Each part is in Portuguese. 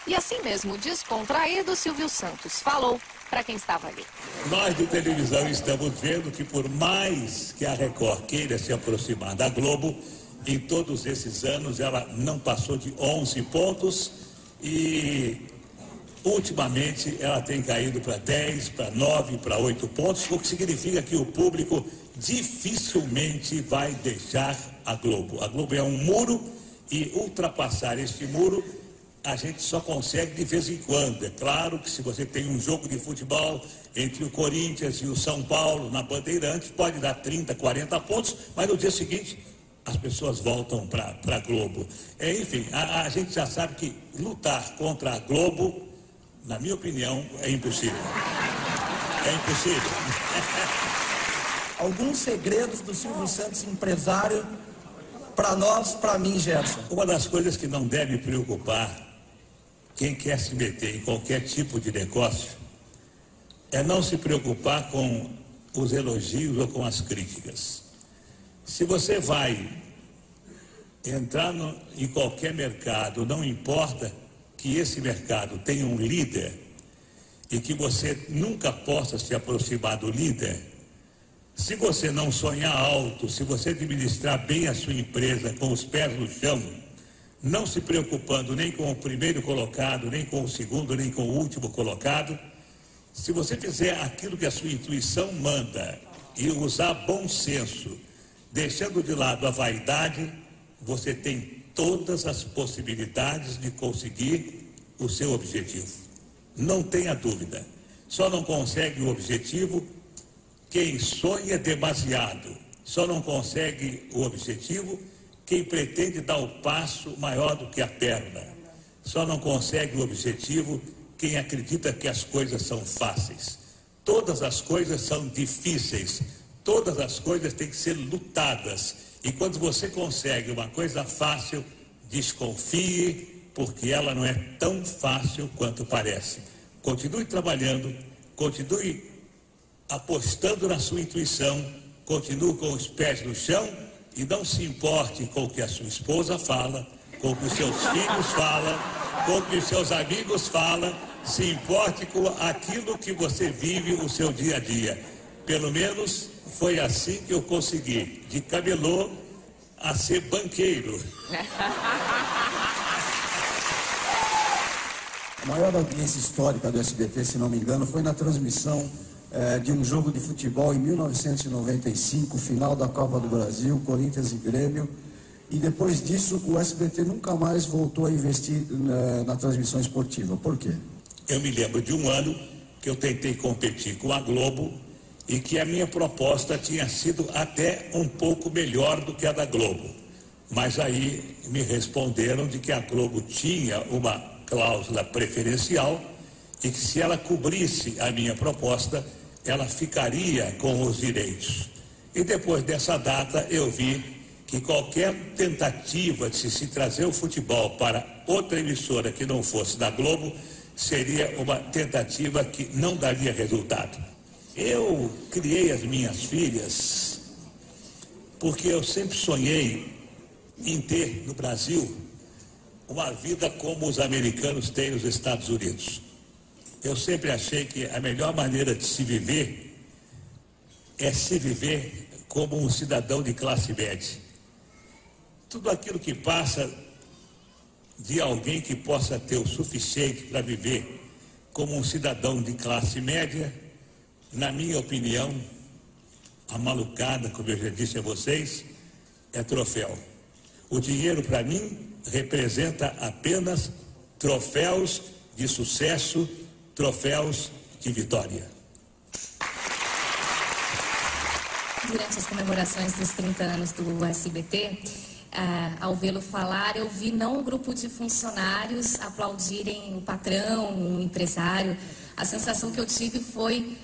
E assim mesmo, descontraído, Silvio Santos falou para quem estava ali. Nós de televisão estamos vendo que por mais que a Record queira se aproximar da Globo, em todos esses anos ela não passou de 11 pontos e ultimamente ela tem caído para 10, para 9, para 8 pontos, o que significa que o público dificilmente vai deixar a Globo. A Globo é um muro e ultrapassar este muro a gente só consegue de vez em quando. É claro que se você tem um jogo de futebol entre o Corinthians e o São Paulo na Bandeirantes, pode dar 30, 40 pontos, mas no dia seguinte as pessoas voltam para a Globo. Enfim, a gente já sabe que lutar contra a Globo, na minha opinião, é impossível. É impossível. Alguns segredos do Silvio Santos, empresário, para nós, para mim, Gerson. Uma das coisas que não deve preocupar quem quer se meter em qualquer tipo de negócio é não se preocupar com os elogios ou com as críticas. Se você vai entrar em qualquer mercado, não importa que esse mercado tenha um líder e que você nunca possa se aproximar do líder, se você não sonhar alto, se você administrar bem a sua empresa com os pés no chão, não se preocupando nem com o primeiro colocado, nem com o segundo, nem com o último colocado, se você fizer aquilo que a sua intuição manda e usar bom senso, deixando de lado a vaidade, você tem todas as possibilidades de conseguir o seu objetivo. Não tenha dúvida. Só não consegue o objetivo quem sonha demasiado. Só não consegue o objetivo quem pretende dar o passo maior do que a perna. Só não consegue o objetivo quem acredita que as coisas são fáceis. Todas as coisas são difíceis. Todas as coisas têm que ser lutadas. E quando você consegue uma coisa fácil, desconfie, porque ela não é tão fácil quanto parece. Continue trabalhando, continue apostando na sua intuição, continue com os pés no chão e não se importe com o que a sua esposa fala, com o que os seus filhos falam, com o que os seus amigos falam, se importe com aquilo que você vive o seu dia a dia. Pelo menos foi assim que eu consegui, de camelô a ser banqueiro. A maior audiência histórica do SBT, se não me engano, foi na transmissão de um jogo de futebol em 1995, final da Copa do Brasil, Corinthians e Grêmio. E depois disso, o SBT nunca mais voltou a investir na transmissão esportiva. Por quê? Eu me lembro de um ano que eu tentei competir com a Globo e que a minha proposta tinha sido até um pouco melhor do que a da Globo. Mas aí me responderam de que a Globo tinha uma cláusula preferencial e que se ela cobrisse a minha proposta, ela ficaria com os direitos. E depois dessa data eu vi que qualquer tentativa de se trazer o futebol para outra emissora que não fosse da Globo seria uma tentativa que não daria resultado. Eu criei as minhas filhas porque eu sempre sonhei em ter no Brasil uma vida como os americanos têm nos Estados Unidos. Eu sempre achei que a melhor maneira de se viver é se viver como um cidadão de classe média. Tudo aquilo que passa de alguém que possa ter o suficiente para viver como um cidadão de classe média, na minha opinião, a malucada, como eu já disse a vocês, é troféu. O dinheiro, para mim, representa apenas troféus de sucesso, troféus de vitória. Durante as comemorações dos 30 anos do SBT, ao vê-lo falar, eu vi não um grupo de funcionários aplaudirem o patrão, o empresário. A sensação que eu tive foi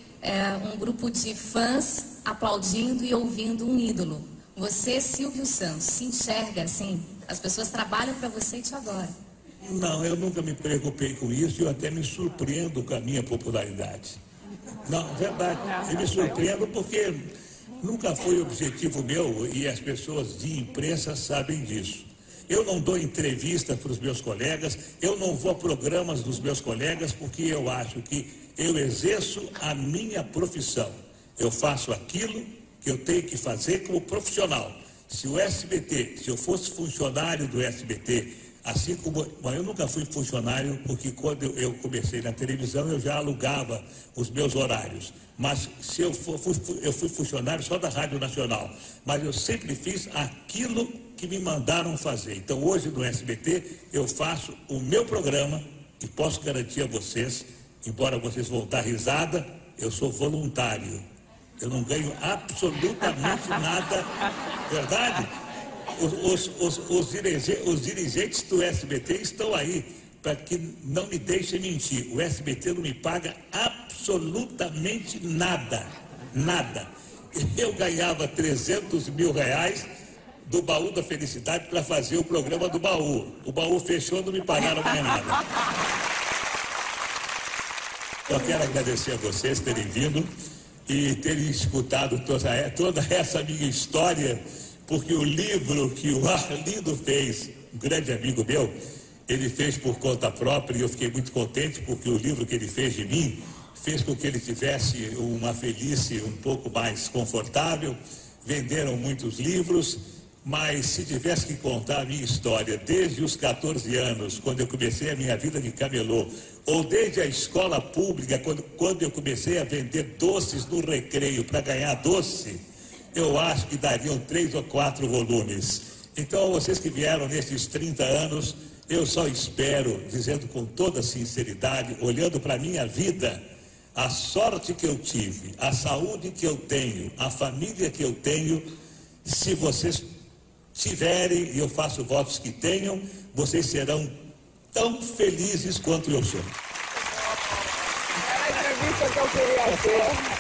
um grupo de fãs aplaudindo e ouvindo um ídolo. Você, Silvio Santos, se enxerga assim? As pessoas trabalham para você e te adoram. Não, eu nunca me preocupei com isso e eu até me surpreendo com a minha popularidade. Não, verdade, eu me surpreendo porque nunca foi objetivo meu e as pessoas de imprensa sabem disso. eu não dou entrevista para os meus colegas, eu não vou a programas dos meus colegas, porque eu acho que eu exerço a minha profissão. Eu faço aquilo que eu tenho que fazer como profissional. Se o SBT, se eu fosse funcionário do SBT, assim como... Bom, eu nunca fui funcionário, porque quando eu comecei na televisão, eu já alugava os meus horários. Mas se eu fui funcionário só da Rádio Nacional. Mas eu sempre fiz aquilo que me mandaram fazer. Então, hoje no SBT, eu faço o meu programa e posso garantir a vocês, embora vocês vão dar risada, eu sou voluntário. Eu não ganho absolutamente nada, verdade? Os dirigentes do SBT estão aí para que não me deixem mentir. O SBT não me paga absolutamente nada, nada. Eu ganhava 300 mil reais do Baú da Felicidade para fazer o programa do Baú. O Baú fechou, não me pagaram mais nada. Eu quero agradecer a vocês terem vindo e terem escutado toda essa minha história, porque o livro que o Arlindo fez, um grande amigo meu, ele fez por conta própria e eu fiquei muito contente, porque o livro que ele fez de mim fez com que ele tivesse uma velhice um pouco mais confortável. Venderam muitos livros, mas se tivesse que contar a minha história desde os 14 anos, quando eu comecei a minha vida de camelô, ou desde a escola pública, quando eu comecei a vender doces no recreio para ganhar doce, eu acho que dariam 3 ou 4 volumes. Então, vocês que vieram nesses 30 anos, eu só espero, dizendo com toda sinceridade, olhando para a minha vida, a sorte que eu tive, a saúde que eu tenho, a família que eu tenho, se vocês tiverem, e eu faço votos que tenham, vocês serão tão felizes quanto eu sou. Era a entrevista que eu queria ter.